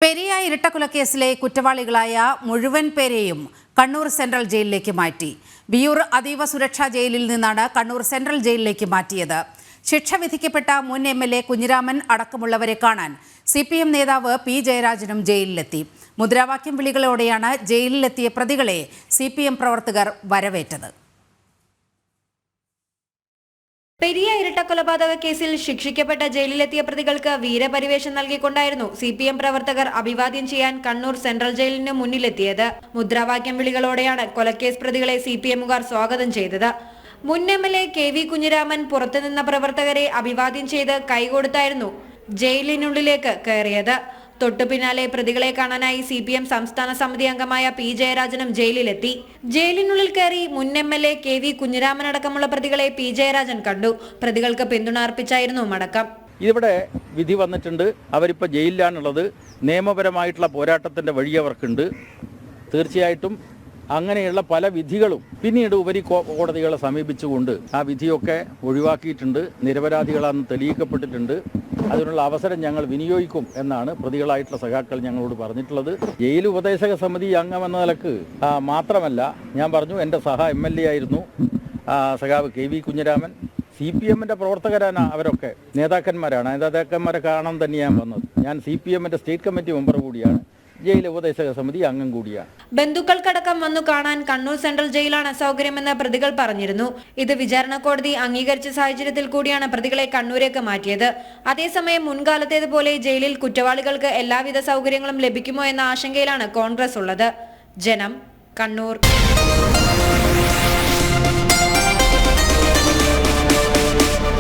പെരിയ ഇരട്ടക്കൊലക്കേസിലെ കുറ്റവാളികളായ മുഴുവൻ പേരെയും കണ്ണൂർ സെൻട്രൽ ജയിലിലേക്ക് മാറ്റി. വിയൂർ അതീവ സുരക്ഷാ ജയിലിൽ നിന്നാണ് കണ്ണൂർ സെൻട്രൽ ജയിലിലേക്ക് മാറ്റിയത്. ശിക്ഷ വിധിക്കപ്പെട്ട മുൻ MLA കുഞ്ഞിരാമൻ അടക്കമുള്ളവരെ കാണാൻ CPM നേതാവ് P. ജയരാജനും ജയിലിലെത്തി. മുദ്രാവാക്യം വിളികളോടെയാണ് ജയിലിലെത്തിയ പ്രതികളെ CPM പ്രവർത്തകർ വരവേറ്റത്. പെരിയ ഇരട്ടക്കൊലപാതക കേസിൽ ശിക്ഷിക്കപ്പെട്ട ജയിലിലെത്തിയ പ്രതികൾക്ക് വീരപരിവേഷം നൽകിക്കൊണ്ടായിരുന്നു CPM പ്രവർത്തകർ അഭിവാദ്യം ചെയ്യാൻ കണ്ണൂർ സെൻട്രൽ ജയിലിന് മുന്നിലെത്തിയത്. മുദ്രാവാക്യം വിളികളോടെയാണ് കൊലക്കേസ് പ്രതികളെ CPMകാർ സ്വാഗതം ചെയ്തത്. മുൻ MLA KV കുഞ്ഞിരാമൻ പുറത്തുനിന്ന പ്രവർത്തകരെ അഭിവാദ്യം ചെയ്ത് കൈകൊടുത്തായിരുന്നു ജയിലിനുള്ളിലേക്ക് കയറിയത്. തൊട്ടു പിന്നാലെ പ്രതികളെ കാണാനായി CPM സംസ്ഥാന സമിതി അംഗമായ P. ജയരാജനും ജയിലിലെത്തി. ജയിലിനുള്ളിൽ കയറി മുൻ MLA KV കുഞ്ഞിരാമൻ അടക്കമുള്ള പ്രതികളെ P. ജയരാജൻ കണ്ടു. പ്രതികൾക്ക് പിന്തുണ അർപ്പിച്ചായിരുന്നു മടക്കം. ഇവിടെ വിധി വന്നിട്ടുണ്ട്. അവരിപ്പോൾ ജയിലിലാണുള്ളത്. നിയമപരമായിട്ടുള്ള പോരാട്ടത്തിൻ്റെ വഴി അവർക്കുണ്ട്. തീർച്ചയായിട്ടും അങ്ങനെയുള്ള പല വിധികളും പിന്നീട് കോടതികളെ സമീപിച്ചുകൊണ്ട് ആ വിധിയൊക്കെ ഒഴിവാക്കിയിട്ടുണ്ട്. നിരപരാധികളാണെന്ന് തെളിയിക്കപ്പെട്ടിട്ടുണ്ട്. അതിനുള്ള അവസരം ഞങ്ങൾ വിനിയോഗിക്കും എന്നാണ് പ്രതികളായിട്ടുള്ള സഖാക്കൾ ഞങ്ങളോട് പറഞ്ഞിട്ടുള്ളത്. ജയിൽ ഉപദേശക സമിതി അംഗമെന്ന നിലക്ക് മാത്രമല്ല, ഞാൻ പറഞ്ഞു എൻ്റെ MLA ആയിരുന്നു സഖാവ് KV കുഞ്ഞിരാമൻ. CPMൻ്റെ പ്രവർത്തകരാണ് അവരൊക്കെ, നേതാക്കന്മാരെ കാണാൻ തന്നെയാണ് വന്നത്. ഞാൻ CPMൻ്റെ സ്റ്റേറ്റ് കമ്മിറ്റി മെമ്പർ കൂടിയാണ്, ജയിൽ ഉപദേശക സമിതി അംഗം കൂടിയാണ്. ബന്ധുക്കൾക്കടക്കം വന്നു കാണാൻ കണ്ണൂർ സെൻട്രൽ ജയിലാണ് സൗകര്യമെന്ന് പ്രതികൾ പറഞ്ഞിരുന്നു. ഇത് വിചാരണ കോടതി അംഗീകരിച്ച സാഹചര്യത്തിൽ കൂടിയാണ് പ്രതികളെ കണ്ണൂരേക്ക് മാറ്റിയത്. അതേസമയം മുൻകാലത്തേതുപോലെ ജയിലിൽ കുറ്റവാളികൾക്ക് എല്ലാവിധ സൗകര്യങ്ങളും ലഭിക്കുമോ എന്ന ആശങ്കയിലാണ് കോൺഗ്രസ് ഉള്ളത്. ജനം, കണ്ണൂർ.